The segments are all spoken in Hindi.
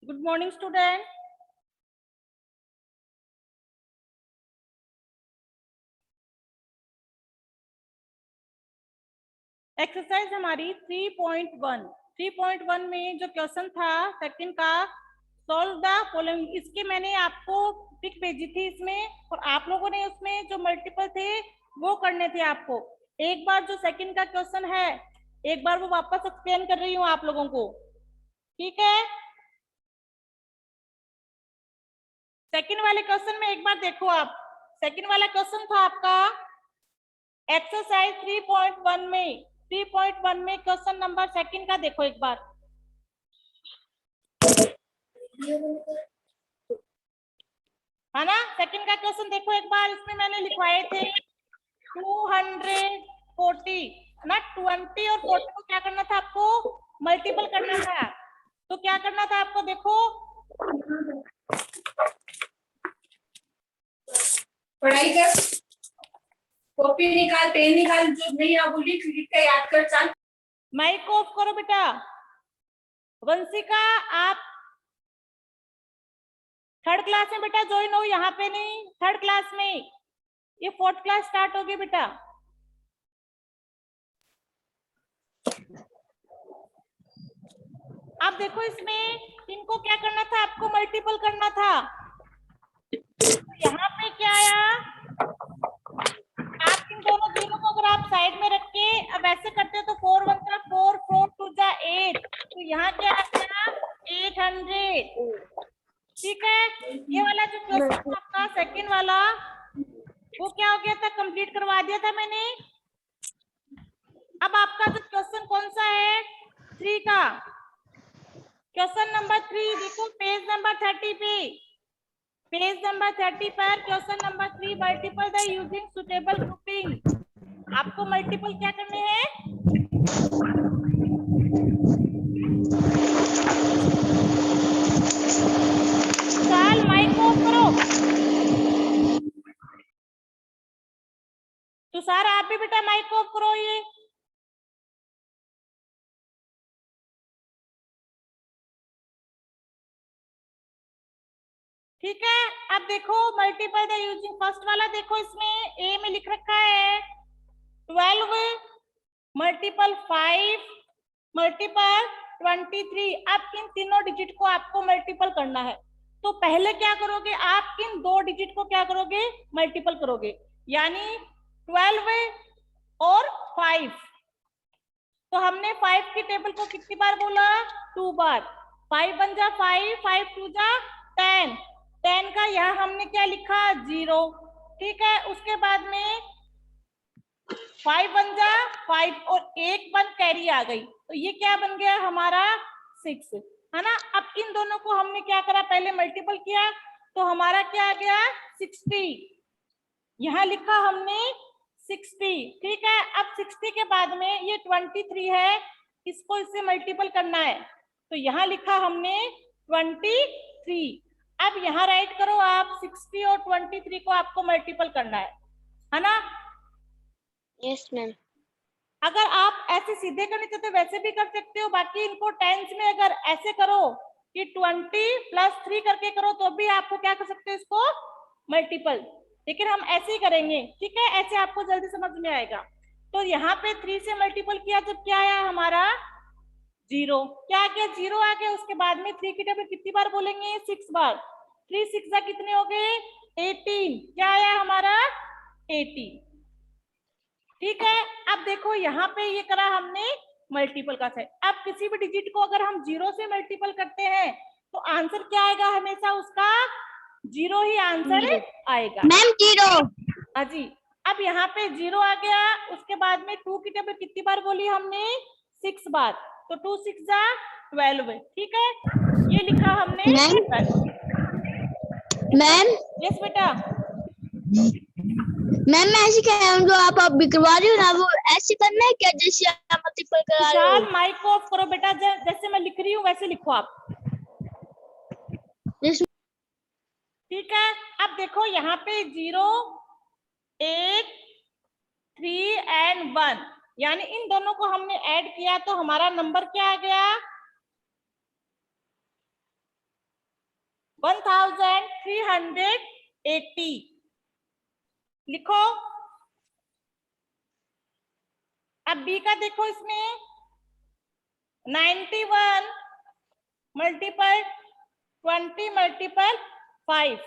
Good morning student. एक्सरसाइज हमारी 3.1 में जो क्वेश्चन था सेकंड का, सॉल्व द फॉलोइंग। इसके मैंने आपको पिक भेजी थी इसमें, और आप लोगों ने उसमें जो मल्टीपल थे वो करने थे आपको। एक बार जो सेकंड का क्वेश्चन है, एक बार वो वापस एक्सप्लेन कर रही हूँ आप लोगों को, ठीक है। सेकंड वाले क्वेश्चन में एक बार देखो आप। सेकंड वाला क्वेश्चन था आपका एक्सरसाइज 3.1 में क्वेश्चन नंबर सेकंड का देखो एक बार, है ना। सेकंड का क्वेश्चन देखो एक बार। इसमें मैंने लिखवाए थे 240 ना, 20 और 40 को क्या करना था आपको, मल्टीपल करना था। तो क्या करना था आपको, देखो पढ़ाई कर, कॉपी निकाल, पेन निकाल, जो नहीं आ वो लिख के याद कर। चल माइक ऑफ करो बेटा। वंशिका आप थर्ड क्लास में बेटा ज्वाइन हो, यहाँ पे नहीं, थर्ड क्लास में। ये फोर्थ क्लास स्टार्ट होगी बेटा। अब देखो इसमें इनको क्या करना था आपको, मल्टीपल करना था। यहाँ पे क्या आया, आप इन दोनों जीरो को अगर आप साइड में रख के अब ऐसे करते हो तो 4 1 जा 4, 4 2 जा 8, तो यहाँ क्या आ गया 800, ठीक है। ये वाला जो क्वेश्चन था आपका सेकंड वाला, वो क्या हो गया था, कंप्लीट करवा दिया था मैंने। अब आपका जो क्वेश्चन कौन सा है, 3 का क्वेश्चन नंबर 3 देखो, पेज नंबर 30 पे, पेज नंबर 30 पर question number 3, multiple the using suitable grouping. आपको मल्टीपल क्या करने हैं, साल माइक ऑफ करो। तो सारा आप भी बेटा माइक ऑफ करो ये। ठीक है। अब देखो मल्टीपल द यूजिंग फर्स्ट वाला देखो, इसमें ए में लिख रखा है 12 मल्टीपल 5 मल्टीपल 23। अब इन तीनों डिजिट को आपको मल्टीपल करना है। तो पहले क्या करोगे, आप इन दो डिजिट को क्या करोगे, मल्टीपल करोगे, यानी 12 और 5। तो हमने 5 की टेबल को कितनी बार बोला, 2 बार। 5 1 जा 5, 5 2 जा 10, 10 का यहाँ हमने क्या लिखा 0, ठीक है। उसके बाद में 5 1 जा 5 और 1 1 कैरी आ गई, तो ये क्या बन गया हमारा 6, है ना। अब इन दोनों को हमने क्या करा, पहले मल्टीपल किया, तो हमारा क्या आ गया 60, यहाँ लिखा हमने 60, ठीक है। अब 60 के बाद में ये 23 है, इसको इससे मल्टीपल करना है, तो यहाँ लिखा हमने 23। अब यहाँ राइट करो आप, 60 और 23 को आपको मल्टीपल करना है ना। Yes ma'am. अगर आप ऐसे सीधे करने चाहते हो वैसे भी कर सकते हो, बाकी इनको टेंस में अगर ऐसे करो कि 20 + 3 करके करो तो भी आपको क्या कर सकते हो, इसको मल्टीपल। लेकिन हम ऐसे ही करेंगे, ठीक है, ऐसे आपको जल्दी समझ में आएगा। तो यहाँ पे 3 से मल्टीपल किया, जब क्या आया हमारा 0, क्या आ गया 0 आ गया। उसके बाद में 3 की टेबल कितनी बार बोलेंगे, 6 बार। 3 6 जा कितने हो गए 18, क्या आया हमारा 80, ठीक है। अब देखो यहाँ पे ये करा हमने मल्टीपल का सेट। अब किसी भी डिजिट को अगर हम 0 से मल्टीपल करते हैं तो आंसर क्या आएगा, हमेशा उसका 0 ही आंसर आएगा मैम 0। हाँ जी। अब यहाँ पे 0 आ गया। उसके बाद में 2 की टेबल कितनी बार बोली हमने, 6 बार, तो 2 6 जा 12, ठीक है। ये लिखा हमने मैम। यस बेटा। मैम मैं ऐसे कह रहा हूँ, जो आप अभी करवा रही हो ना, वो ऐसे करना है क्या जैसे आप मल्टीपल करा रहे हो? माइक ऑफ करो बेटा, जैसे मैं लिख रही हूँ वैसे लिखो आप, ठीक है। अब देखो यहाँ पे 0 8 3 एंड 1, यानी इन दोनों को हमने ऐड किया तो हमारा नंबर क्या आ गया 62, 62 है। अब देखो यहाँ पे 0 8 3 एंड 1, यानी इन दोनों को हमने ऐड किया तो हमारा नंबर क्या आ गया 62, 62 है। अब देखो यहाँ पे 0 8 3 एंड 1, यानी इन दोनों को हमने ऐड किया तो हमारा नंबर क्या आ गया 62, 62 है। अब देखो यहाँ पे 0 1380 लिखो। अब बी का देखो, इसमें 91 मल्टीपल 20 मल्टीपल 5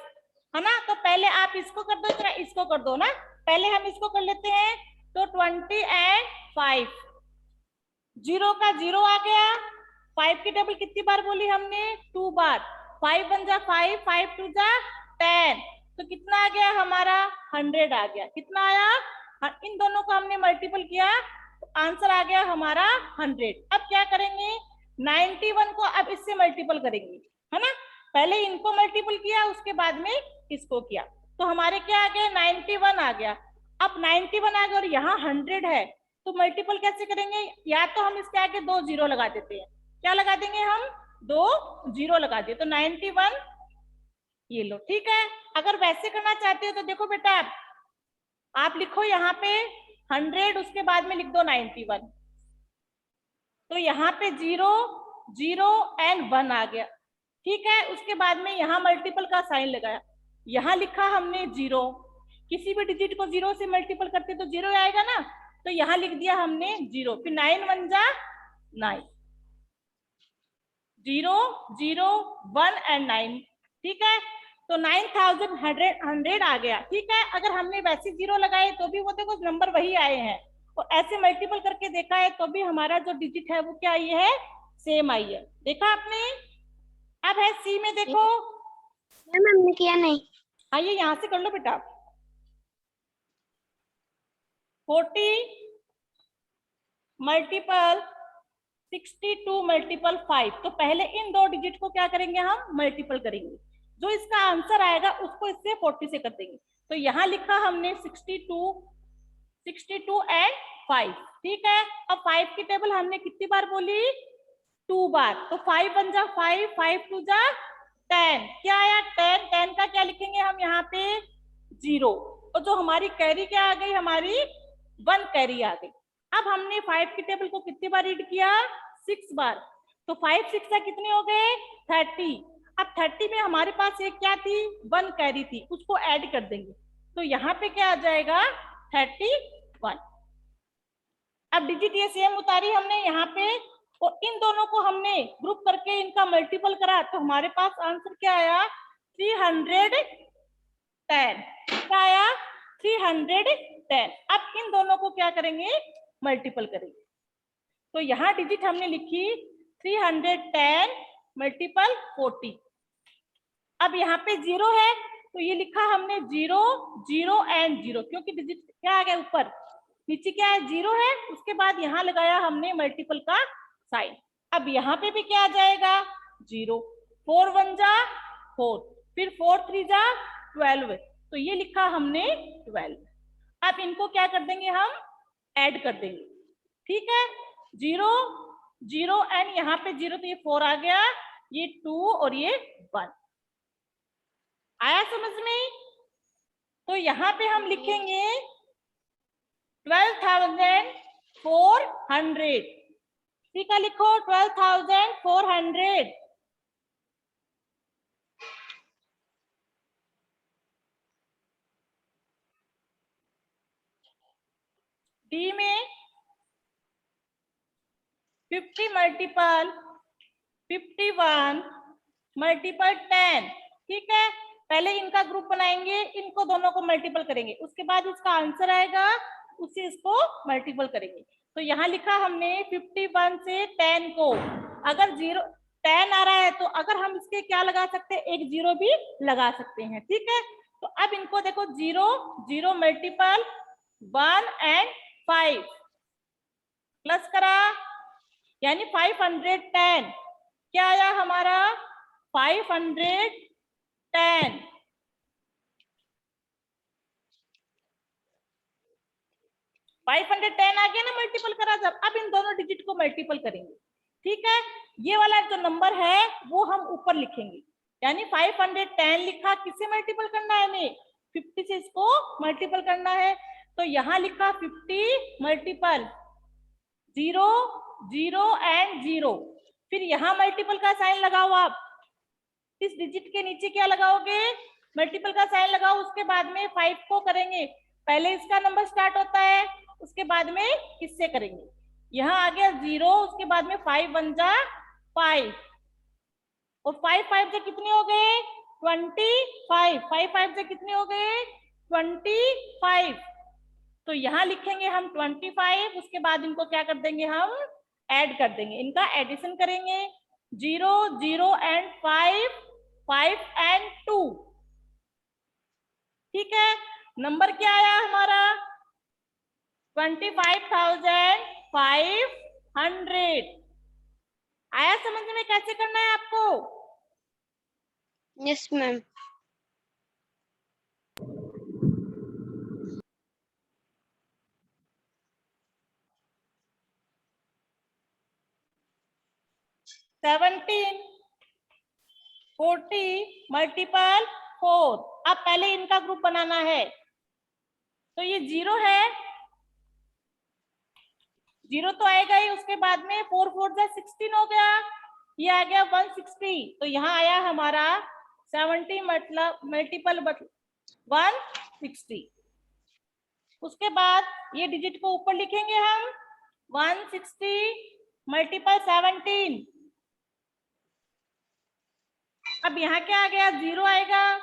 है ना। तो पहले आप इसको कर दो, जरा इसको कर दो ना। पहले हम इसको कर लेते हैं। तो 20 एंड 5, 0 का 0 आ गया। 5 की टेबल कितनी बार बोली हमने? 2 बार। 5 1 जा 5, 5 2 जा 10। तो कितना आ गया हमारा? 100 आ गया। कितना आया? इन दोनों को हमने मल्टीपल किया तो आंसर आ गया हमारा 100। अब क्या करेंगे? 91 को अब इससे मल्टीपल करेंगे, है ना। पहले इनको मल्टीपल किया, उसके बाद में इसको किया, तो हमारे क्या आ गया? 91 आ गया। अब 91 आ गया और यहाँ 100 है, तो मल्टीपल कैसे करेंगे? या तो हम इसके आगे 2 0 लगा देते हैं। क्या लगा देंगे हम? 2 0 लगा दिए, तो 91 ये लो। ठीक है। अगर वैसे करना चाहते हो तो देखो बेटा, आप लिखो यहाँ पे 100, उसके बाद में लिख दो 91। तो यहाँ पे 0 0 एंड 1 आ गया। ठीक है। उसके बाद में यहाँ मल्टीपल का साइन लगाया, यहाँ लिखा हमने 0। किसी भी डिजिट को 0 से मल्टीपल करते तो 0 आएगा ना, तो यहाँ लिख दिया हमने 0। फिर 9 1 जा 9, 0 0 1 एंड 9। ठीक है। तो 9100 आ गया। ठीक है। अगर हमने वैसे 0 लगाए तो भी वो देखो नंबर वही आए हैं, और ऐसे मल्टीपल करके देखा है तो भी हमारा जो डिजिट है वो क्या आई है? सेम आई है। देखा आपने? अब है सी में, देखो। मैम हमने किया नहीं। आइए यहां से कर लो बेटा। 40 मल्टीपल 62 मल्टीपल 5। तो पहले इन दो डिजिट को क्या करेंगे? हम मल्टीपल करेंगे। जो इसका आंसर आएगा उसको इससे 40 से कर देंगे। तो यहाँ लिखा हमने 62 एंड 5। ठीक है। अब 5 की टेबल हमने कितनी बार बोली? 2 बार। तो 5 1 जा 5, 5 2 जा 10। क्या आया? 10। 10 का क्या लिखेंगे हम यहाँ पे? 0। और जो हमारी कैरी क्या आ गई? हमारी 1 कैरी आ गई। अब हमने 5 की टेबल को कितनी बार रीड किया? 6 बार। तो 5 6 का कितने हो गए? 30। अब 30 में हमारे पास एक क्या थी? 1 कैरी थी, उसको ऐड कर देंगे। तो यहाँ पे क्या आ जाएगा? 31। अब डिजिट ये सेम उतारी हमने यहाँ पे, और इन दोनों को हमने ग्रुप करके इनका मल्टीपल करा, तो हमारे पास आंसर क्या आया? 310। क्या आया? 310। अब इन दोनों को क्या करेंगे? मल्टीपल करेंगे। तो यहाँ डिजिट हमने लिखी 310 मल्टीपल 40। अब यहाँ पे 0 है, तो ये लिखा हमने 0 0 एंड 0, क्योंकि डिजिट क्या आ गया ऊपर, नीचे क्या है? 0 है। उसके बाद यहाँ लगाया हमने मल्टीपल का साइन। अब यहाँ पे भी क्या आ जाएगा? 0। 4 1 जा 4, फिर 4 3 जा 12। तो ये लिखा हमने 12। अब इनको क्या कर देंगे? हम ऐड कर देंगे। ठीक है। 0 0 एंड यहाँ पे 0, तो ये 4 आ गया, ये 2 और ये 1। आया समझ में? तो यहाँ पे हम लिखेंगे 12,400। ठीक है, लिखो 12,400। डी में 50 मल्टीपल 51 मल्टीपल 10। ठीक है। पहले इनका ग्रुप बनाएंगे, इनको दोनों को मल्टीपल करेंगे, उसके बाद इसका आंसर आएगा, उसे इसको मल्टीपल करेंगे। तो यहाँ लिखा हमने 51 से 10 को, अगर 10 आ रहा है तो अगर हम इसके क्या लगा सकते हैं? एक 0 भी लगा सकते हैं। ठीक है। तो अब इनको देखो 0 0 मल्टीपल 1 एंड 5 प्लस करा, यानी 510। क्या आया हमारा? 510। 510 आ गया ना मल्टीपल करा जब। अब इन दोनों डिजिट को मल्टीपल करेंगे। ठीक है। ये वाला जो नंबर है वो हम ऊपर लिखेंगे, यानी 510 लिखा, किससे मल्टीपल करना है? हमें 50 से इसको मल्टीपल करना है। तो यहाँ लिखा 50 मल्टीपल 0 0 एंड 0, फिर यहाँ मल्टीपल का साइन लगाओ आप, इस डिजिट के नीचे क्या लगाओगे, मल्टीपल का साइन लगाओ, उसके बाद में 5 को करेंगे, पहले इसका नंबर स्टार्ट होता है, उसके बाद में इससे करेंगे। यहाँ आ गया 0, उसके बाद में 5 1 जा 5 और 5 5 से कितने हो गए 25, 5 5 से कितने हो गए 25। तो यहाँ लिखेंगे हम 25, उसके बाद इनको क्या कर देंगे, हम ऐड कर देंगे, इनका एडिशन करेंगे, 0 0 एंड 5 5 एंड 2। ठीक है, नंबर क्या आया हमारा 25,500। आया समझ में कैसे करना है आपको? Yes ma'am. Seventeen 40 multiple 4। अब पहले इनका ग्रुप बनाना है, तो ये 0 है, 0 तो आएगा ही, उसके बाद में 4 4 जा 16 हो गया, ये आ गया 160। तो यहाँ आया हमारा 70 मतलब मल्टीपल 160। उसके बाद ये डिजिट को ऊपर लिखेंगे हम, 160 मल्टीपल 17। अब यहाँ क्या आ गया 0 आएगा,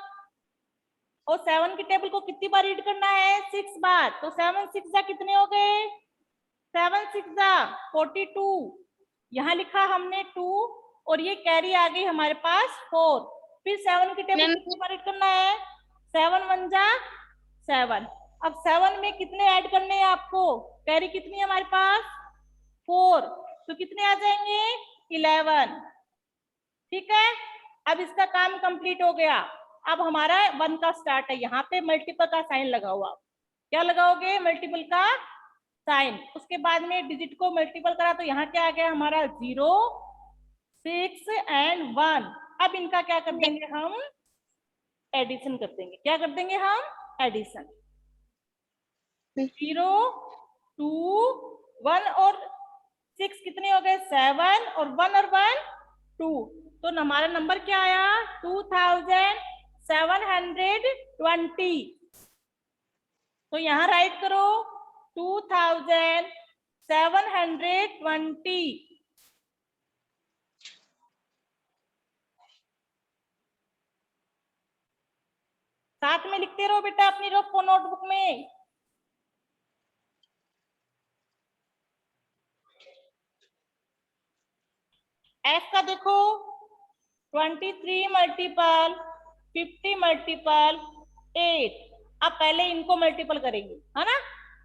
और 7 की टेबल को कितनी बार रीड करना है 6 बार। तो 7 6 जा कितने हो गए 7 6 जा 42। यहाँ लिखा हमने 2 और ये कैरी आ गई हमारे पास 4। फिर 7 की टेबल कितनी बार रीड करना है 7 1 जा 7। अब 7 में कितने ऐड करने हैं आपको, कैरी कितनी है हमारे पास 4, तो कितने आ जाएंगे 11। ठीक है, अब इसका काम कंप्लीट हो गया। अब हमारा 1 का स्टार्ट है, यहाँ पे मल्टीपल का साइन लगा हुआ, क्या लगाओगे मल्टीपल का साइन। उसके बाद में डिजिट को मल्टीपल करा तो यहाँ क्या आ गया हमारा 0 6 एंड 1। अब इनका क्या कर देंगे हम एडिशन कर देंगे, क्या कर देंगे हम एडिशन। 0 2 1 और 6 कितने हो गए 7 और 1 और 1 2। तो हमारा नंबर क्या आया 2720। तो यहाँ राइट करो 2720। साथ में लिखते रहो बेटा अपनी नोटबुक में। एफ का देखो 23 मल्टीपल 50 मल्टीपल 8। अब पहले इनको मल्टीपल करेंगे, है ना,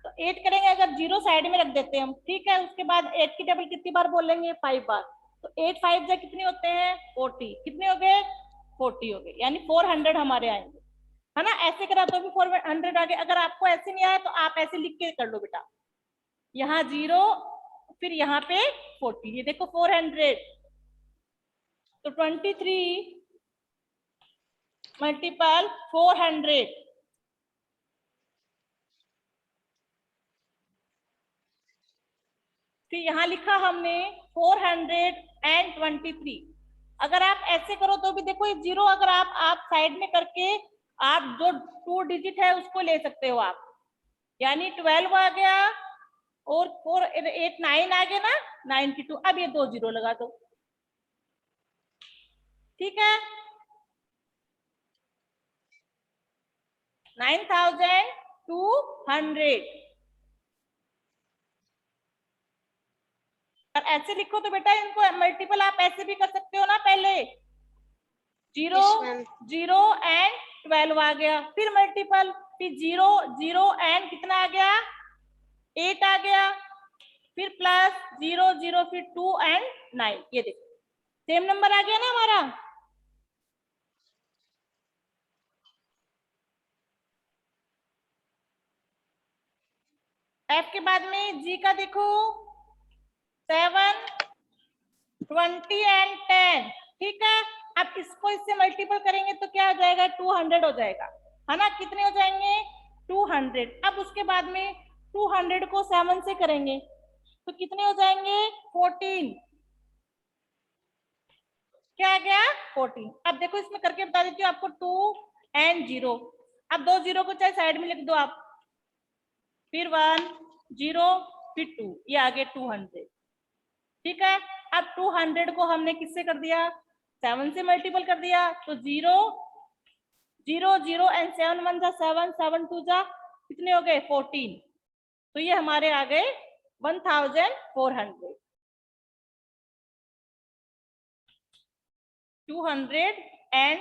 तो 8 करेंगे, अगर 0 साइड में रख देते हैं हम, ठीक है। उसके बाद 8 की टेबल कितनी बार बोलेंगे 5 बार, तो 8 5 जा कितने होते हैं 40, कितने हो गए 40 हो गए, यानी 400 हमारे आएंगे, है ना। ऐसे करा तो भी 400 आ गए। अगर आपको ऐसे नहीं आया तो आप ऐसे लिख के कर लो बेटा, यहाँ 0 फिर यहाँ पे 40, ये देखो 400। तो 23 मल्टीपल 400। फिर यहाँ लिखा हमने 423। अगर आप ऐसे करो तो भी देखो ये 0 अगर आप साइड में करके आप जो 2 डिजिट है उसको ले सकते हो आप, यानी 12 आ गया और 4 8 9 आ गया ना 92। अब ये 2 0 लगा दो, ठीक है। 9200। और ऐसे लिखो तो बेटा इनको मल्टीपल आप ऐसे भी कर सकते हो ना, पहले 0 0 एंड 12 आ गया, फिर मल्टीपल, फिर 0 0 एंड कितना आ गया 8 आ गया, फिर प्लस 0 0 फिर 2 एंड 9। ये देखो सेम नंबर आ गया ना हमारा। एफ के बाद में जी का देखो 7 20 एंड 10, ठीक है। अब इसको इससे मल्टीपल करेंगे तो क्या हो जाएगा 200 हो जाएगा, है ना। कितने हो जाएंगे 200। अब उसके बाद में 200 को 7 से करेंगे तो कितने हो जाएंगे 14, क्या आ गया 14। अब देखो इसमें करके बता देती हूँ आपको 2 and 0। अब 2 0 को चाहे साइड में लिख दो आप, फिर 1 0 फिर 2, ये आ गए 200। ठीक है, अब 200 को हमने किससे कर दिया, 7 से मल्टीपल कर दिया, तो 0 0 0 एंड 7 1 जा 7, 7 2 जा कितने हो गए 14। तो ये हमारे आ गए 1400। 200 एंड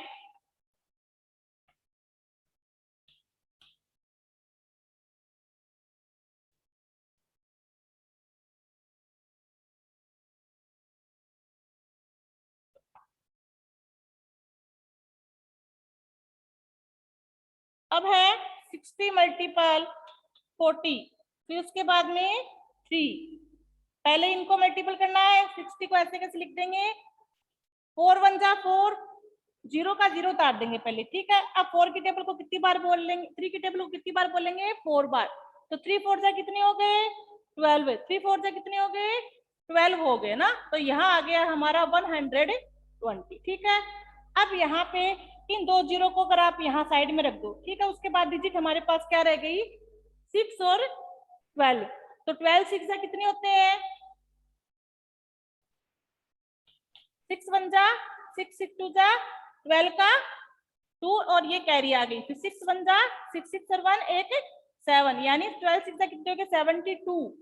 अब है 60 मल्टीपल 40, फिर उसके बाद में 3। पहले इनको मल्टीपल करना है, 60 को ऐसे कैसे लिख देंगे, 4 1 जा 4, 0 का 0 उतार देंगे पहले। ठीक है, अब 4 की टेबल को कितनी बार बोल लेंगे, 3 की टेबल को कितनी बार बोलेंगे 4 बार। तो 3 4 जा कितने हो गए 12, 3 4 जा कितने हो गए 12 हो गए ना। तो यहाँ आ गया हमारा 120। ठीक है, अब यहाँ पे इन 2 0 को अगर आप यहाँ साइड में रख दो, ठीक है, उसके बाद डिजिट हमारे पास क्या रह गई 6 और 12। तो 12 6 जा कितने होते हैं 6 1 जा 6 6 2 जा 12 का 2 और ये कैरी आ गई, फिर 6 1 जा 6 6 और 1 एक 7, यानी 12 6 जा कितने हो गए 72।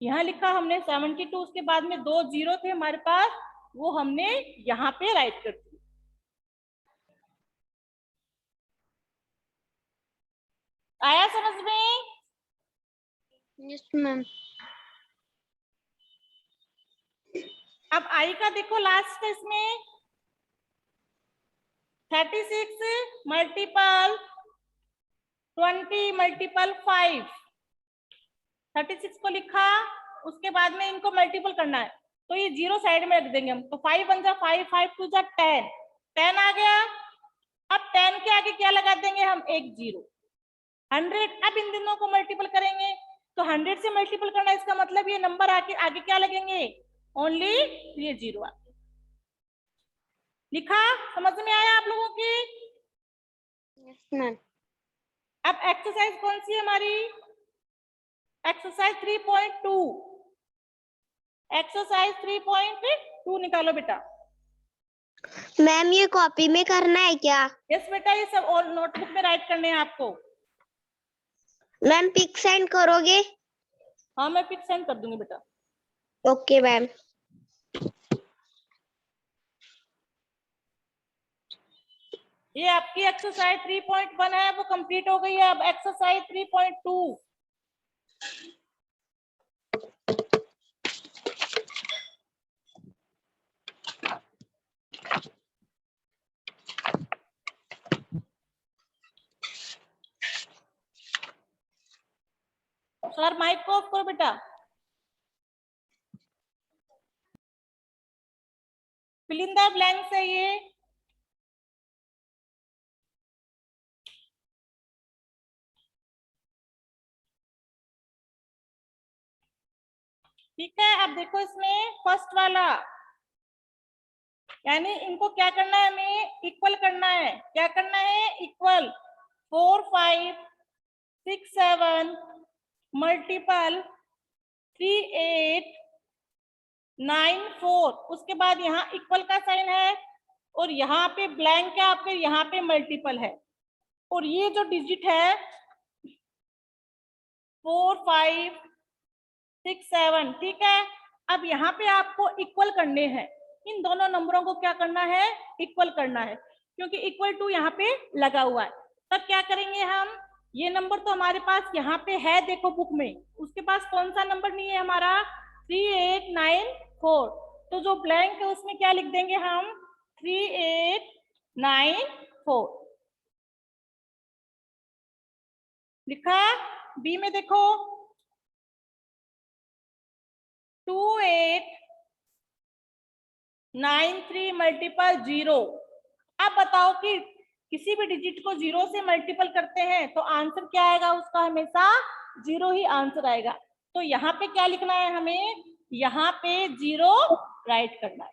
यहाँ लिखा हमने 72, उसके बाद में 2 0 थे हमारे पास, वो हमने यहाँ पे राइट कर दिया। आया समझ में? Yes ma'am. अब आई का देखो लास्ट इसमें 36 मल्टीपल 20 मल्टीपल 5। 36 को लिखा, उसके बाद में इनको मल्टीपल करना है, तो ये 0 साइड में रख देंगे हम। तो 5 1 जा 5, 5 2 जा 10, 10 आ गया। अब 10 के आगे क्या लगा देंगे हम, एक 0। 100, अब इन दोनों को मल्टीपल करेंगे, तो 100 से मल्टीपल करना, इसका मतलब ये नंबर आके आगे क्या लगेंगे, ओनली ये 0 लिखा। समझ में आया आप लोगों की? Yes ma'am. अब एक्सरसाइज कौन सी है हमारी, एक्सरसाइज 3.2। एक्सरसाइज 3.2 निकालो बेटा। मैम ये कॉपी में करना है क्या? यस बेटा, ये सब और नोटबुक में राइट करने हैं आपको। मैम पिक सेंड करोगे? हाँ मैं पिक सेंड कर दूंगी बेटा। Okay ma'am. ये आपकी एक्सरसाइज 3.1 है, वो कंप्लीट हो गई है। अब एक्सरसाइज 3.2। सर माइक को ऑफ करो बेटा। फिल इन द ब्लैंक्स है ये। ठीक है, अब देखो इसमें फर्स्ट वाला, यानी इनको क्या करना है, हमें इक्वल करना है। क्या करना है, इक्वल। 4 5 6 7 मल्टीपल 3 8 9 4, उसके बाद यहाँ इक्वल का साइन है और यहाँ पे ब्लैंक है, आपके यहाँ पे मल्टीपल है, और ये जो डिजिट है 4 5 6 7, ठीक है। अब यहाँ पे आपको इक्वल करने हैं, इन दोनों नंबरों को क्या करना है, इक्वल करना है, क्योंकि इक्वल टू यहाँ पे लगा हुआ है। तब क्या करेंगे हम, ये नंबर तो हमारे पास यहाँ पे है देखो बुक में, उसके पास कौन सा नंबर नहीं है हमारा 3894, तो जो ब्लैंक है उसमें क्या लिख देंगे हम 3894 लिखा। बी में देखो 2893 मल्टीपल 0। अब बताओ कि किसी भी डिजिट को 0 से मल्टीपल करते हैं तो आंसर क्या आएगा, उसका हमेशा 0 ही आंसर आएगा। तो यहाँ पे क्या लिखना है हमें, यहाँ पे 0 राइट करना है।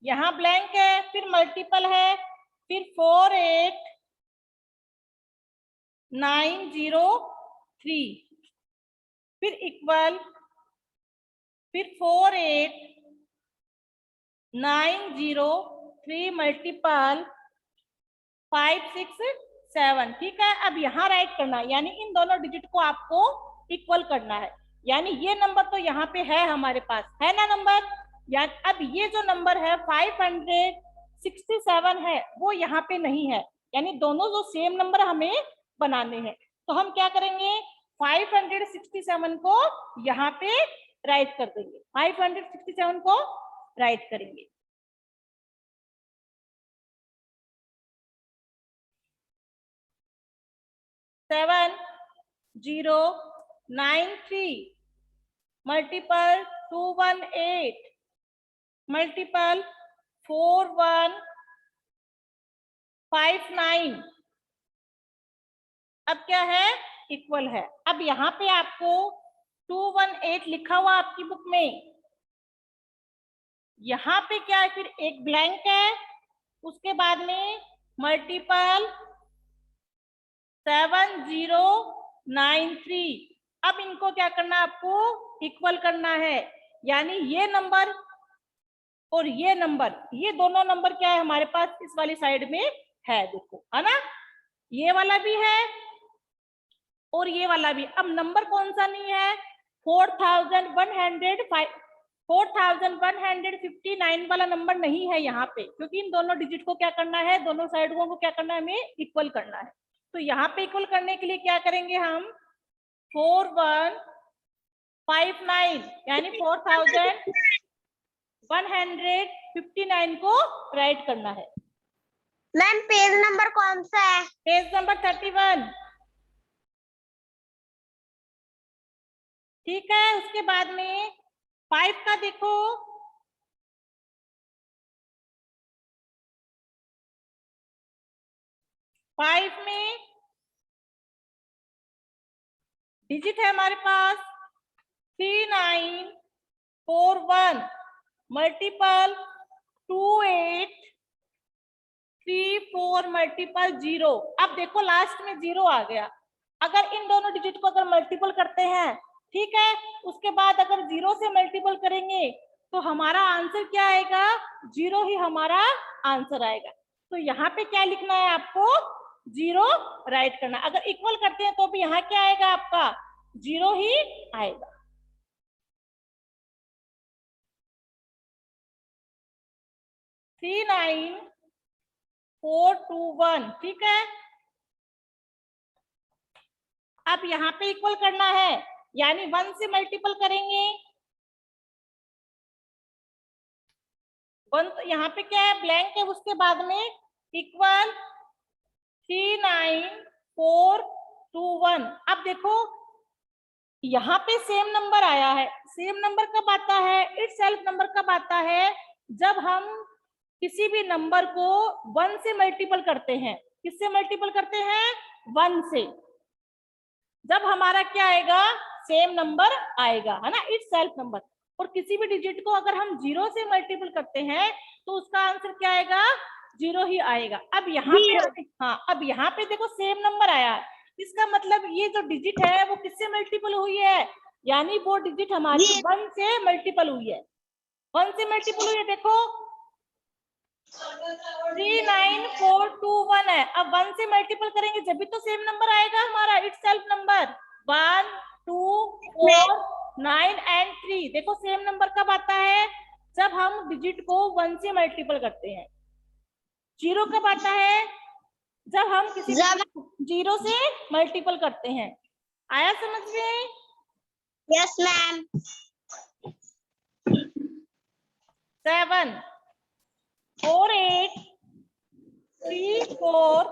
यहाँ ब्लैंक है, फिर मल्टीपल है, फिर 48903, फिर इक्वल, फिर 48903 मल्टीपल 567। ठीक है, अब यहाँ राइट करना है, यानी इन दोनों डिजिट को आपको इक्वल करना है। यानी ये नंबर तो यहाँ पे है हमारे पास, है ना नंबर। या अब ये जो नंबर है 567 है, वो यहाँ पे नहीं है, यानी दोनों जो सेम नंबर हमें बनाने हैं। तो हम क्या करेंगे, 567 को यहाँ पे राइट कर देंगे, 567 को राइट करेंगे। Seven 093 multiple 218 multiple 4159। अब क्या है, इक्वल है। अब यहाँ पे आपको 218 लिखा हुआ आपकी बुक में, यहाँ पे क्या है, फिर एक ब्लैंक है, उसके बाद में मल्टीपल 7093। अब इनको क्या करना है, आपको इक्वल करना है, यानी ये नंबर और ये नंबर, ये दोनों नंबर क्या है हमारे पास इस वाली साइड में है, देखो है ना, ये वाला भी है और ये वाला भी। अब नंबर कौन सा नहीं है, 4159 वाला नंबर नहीं है यहाँ पे, क्योंकि इन दोनों डिजिट को क्या करना है, दोनों साइडों को क्या करना है, हमें इक्वल करना है। तो यहाँ पे इक्वल करने के लिए क्या करेंगे हम, 4159 यानी 4159 को राइट करना है। मैम पेज नंबर कौन सा है? Page number 31। ठीक है, उसके बाद में 5 का देखो, फाइव में डिजिट है हमारे पास 3941 मल्टीपल 2834 मल्टीपल 0। अब देखो लास्ट में 0 आ गया। अगर इन दोनों डिजिट को अगर मल्टीपल करते हैं, ठीक है, उसके बाद अगर 0 से मल्टीपल करेंगे तो हमारा आंसर क्या आएगा, 0 ही हमारा आंसर आएगा। तो यहाँ पे क्या लिखना है आपको, 0 राइट करना। अगर इक्वल करते हैं तो भी यहाँ क्या आएगा आपका, 0 ही आएगा। थ्री 9421। ठीक है, अब यहाँ पे इक्वल करना है, यानी 1 से मल्टीपल करेंगे, 1 तो यहाँ पे क्या है, ब्लैंक है, उसके बाद में इक्वल 39421। अब देखो यहाँ पे सेम नंबर आया है। सेम नंबर कब आता है, इटसेल्फ नंबर कब आता है, जब हम किसी भी नंबर को 1 से मल्टीपल करते हैं। किससे मल्टीपल करते हैं, 1 से। जब हमारा क्या आएगा, सेम नंबर आएगा, है ना, इटसेल्फ नंबर। और किसी भी डिजिट को अगर हम 0 से मल्टीपल करते हैं तो उसका आंसर क्या आएगा, 0 ही आएगा। अब यहाँ पे हाँ, अब यहाँ पे देखो सेम नंबर आया है, इसका मतलब ये जो डिजिट है वो किससे मल्टीपल हुई है, यानी वो डिजिट हमारी 1 से मल्टीपल हुई है। 1 से मल्टीपल हुई है, देखो 39421 है। अब 1 से मल्टीपल करेंगे जब भी तो सेम नंबर आएगा हमारा, इटसेल्फ नंबर 1 2 4 9 एंड 3। देखो सेम नंबर कब आता है, जब हम डिजिट को 1 से मल्टीपल करते हैं। 0 कब आता है, जब हम किसी 0 से मल्टीपल करते हैं। आया समझ में? Yes ma'am. 7 4834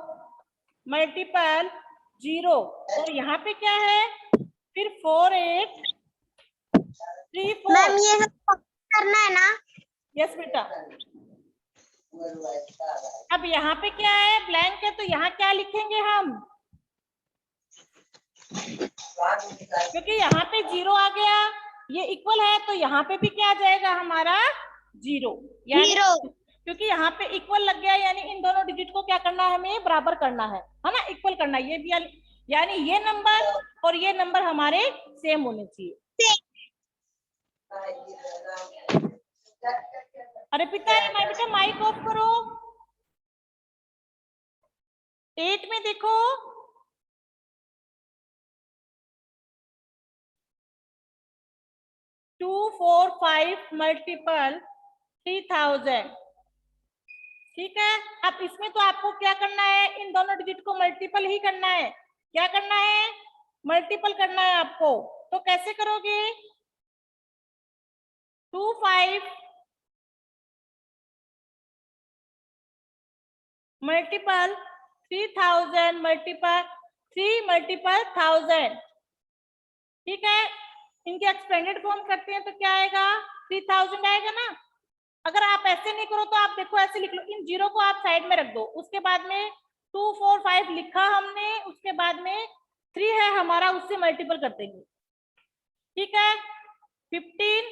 मल्टीपल 0। और यहाँ पे क्या है, फिर 4834। मैम ये सब करना है ना? यस बेटा। अब यहाँ पे क्या है, ब्लैंक है, तो यहाँ क्या लिखेंगे हम, क्योंकि यहाँ पे 0 आ गया, ये इक्वल है, तो यहाँ पे भी क्या आ जाएगा हमारा, 0। यानी क्योंकि यहाँ पे इक्वल लग गया, यानी इन दोनों डिजिट को क्या करना है, हमें बराबर करना है ना, इक्वल करना है। ये भी यानी ये नंबर और ये नंबर हमारे सेम होने चाहिए। अरे बेटा माइक ऑफ करो। 8 में देखो 245 मल्टीपल 3000, ठीक है। अब इसमें तो आपको क्या करना है, इन दोनों डिजिट को मल्टीपल ही करना है। क्या करना है, मल्टीपल करना है आपको। तो कैसे करोगे, 25 मल्टीपल 3000 मल्टीपल 3 मल्टीपल 1000, ठीक है। इनके एक्सपेंडेड फॉर्म करते हैं तो क्या आएगा, 3000 आएगा ना। अगर आप ऐसे नहीं करो तो आप देखो ऐसे लिख लो, इन जीरो को आप साइड में रख दो, उसके बाद में 245 लिखा हमने, उसके बाद में 3 है हमारा, उससे मल्टीपल कर देंगे, ठीक है। 15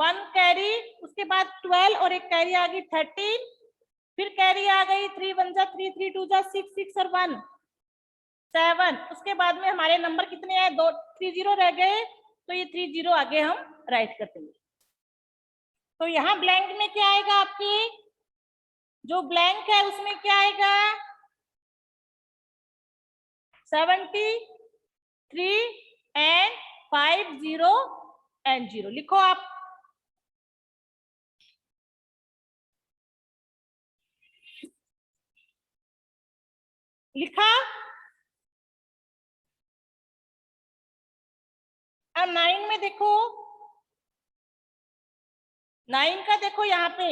1 कैरी, उसके बाद 12 और एक कैरी आ गई 13, फिर कैरी आ गई 3 1 जा 3 3 2 जा 6 6 और 1 7, उसके बाद में हमारे नंबर कितने आए, 2 3 0 रह गए, तो ये 3 0 आगे हम राइट कर देंगे। तो यहाँ ब्लैंक में क्या आएगा, आपके जो ब्लैंक है उसमें क्या आएगा, 73 एंड 50 एंड 0 लिखो आप। लिखा। अब 9 में देखो, 9 का देखो यहाँ पे,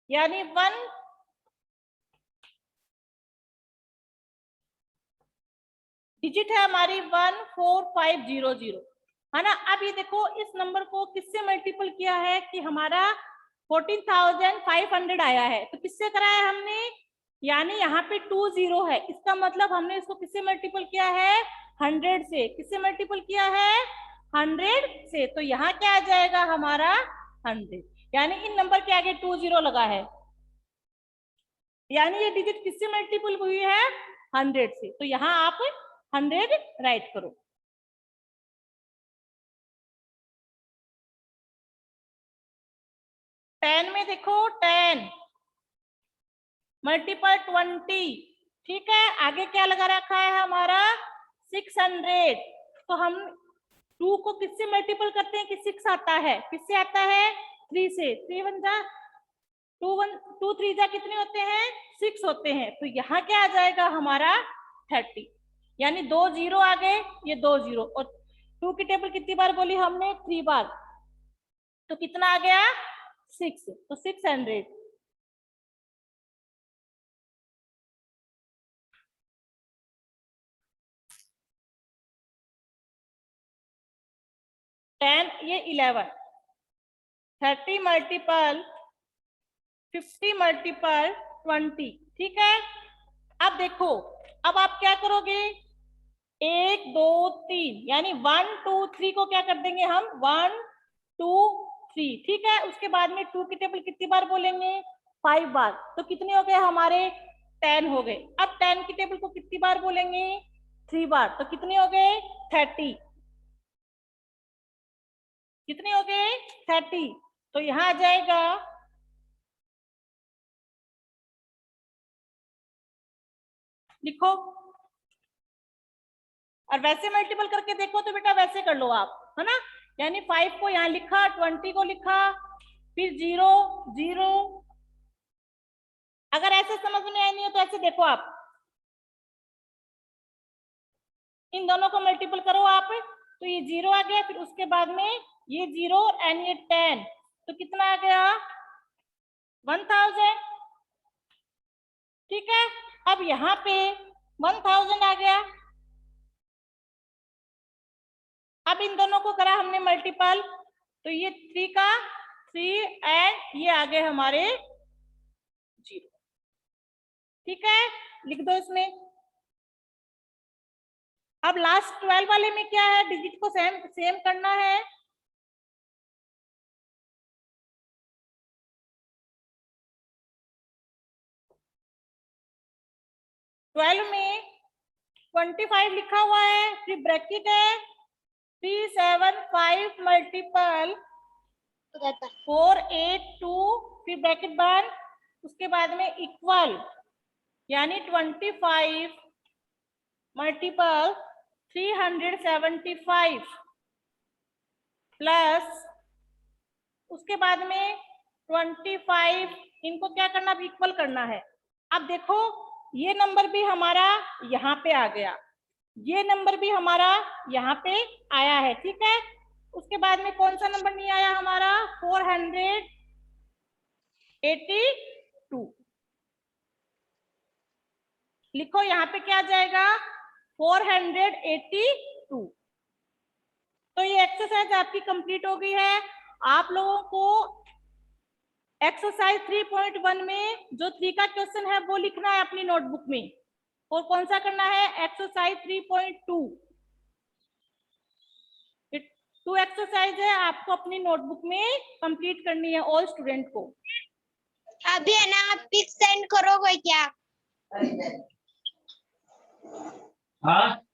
यानी 1 डिजिट है हमारी 14500, है ना। अब ये देखो इस नंबर को किससे मल्टीपल किया है कि हमारा 14,500 आया है, तो किससे कराया है हमने, यानी यहाँ पे 2 0 है, इसका मतलब हमने इसको किससे मल्टीपल किया है, 100 से। किससे मल्टीपल किया है, 100 से। तो यहाँ क्या आ जाएगा हमारा 100, यानी इन नंबर के आगे 2 0 लगा है, यानी ये डिजिट किससे मल्टीपल हुई है, 100 से। तो यहाँ आप 100 राइट करो। टेन में देखो 10 मल्टीपल 20, ठीक है। आगे क्या लगा रखा है हमारा 600, तो हम 2 को किससे मल्टीपल करते हैं कि 6 आता है, किससे आता है, 3 से। 3 1 जा 2 3 जा कितने होते हैं, 6 होते हैं। तो यहाँ क्या आ जाएगा हमारा 30, यानी 2 0 आ गए, ये 2 0, और 2 की टेबल कितनी बार बोली हमने, 3 बार, तो कितना आ गया 6, तो 600। टेन ये 11, 30 मल्टीपल 50 मल्टीपल 20, ठीक है। अब देखो, अब आप क्या करोगे, 1 2 3, यानी 1 2 3 को क्या कर देंगे हम, 1 2 3, ठीक है। उसके बाद में 2 की टेबल कितनी बार बोलेंगे, 5 बार, तो कितने हो गए हमारे 10 हो गए। अब 10 की टेबल को कितनी बार बोलेंगे, 3 बार, तो कितने हो गए 30, कितने हो गए 30। तो यहाँ आ जाएगा लिखो, और वैसे मल्टीपल करके देखो तो बेटा वैसे कर लो आप, है ना। यानी 5 को यहाँ लिखा, 20 को लिखा, फिर 0 0। अगर ऐसे समझ में आई नहीं हो तो ऐसे देखो आप, इन दोनों को मल्टीपल करो आप, तो ये 0 आ गया, फिर उसके बाद में ये 0 एंड ये 10, तो कितना आ गया 1000, ठीक है। अब यहाँ पे 1000 आ गया। अब इन दोनों को करा हमने मल्टीपल, तो ये 3 का 3 एंड ये आ गए हमारे 0, ठीक है। लिख दो इसमें। अब लास्ट 12 वाले में क्या है, डिजिट को सेम करना है, 12 में 25 लिखा हुआ है, फिर ब्रैकेट है 375 मल्टीपल 482, फिर ब्रैकेट बंद, उसके बाद में इक्वल यानी 25 मल्टीपल 375 प्लस उसके बाद में 25, इनको क्या करना, अब इक्वल करना है। अब देखो ये नंबर भी हमारा यहाँ पे आ गया, ये नंबर भी हमारा यहाँ पे आया है, ठीक है। उसके बाद में कौन सा नंबर नहीं आया हमारा, 482। लिखो यहाँ पे क्या आ जाएगा, 482। तो ये एक्सरसाइज आपकी कंप्लीट हो गई है। आप लोगों को एक्सरसाइज 3.1 में जो 3 का क्वेश्चन है वो लिखना है अपनी नोटबुक में, और कौन सा करना है, एक्सरसाइज 3.2। 2 एक्सरसाइज है, आपको अपनी नोटबुक में कंप्लीट करनी है ऑल स्टूडेंट को। अभी है ना, आप पिक सेंड करोगे क्या? हाँ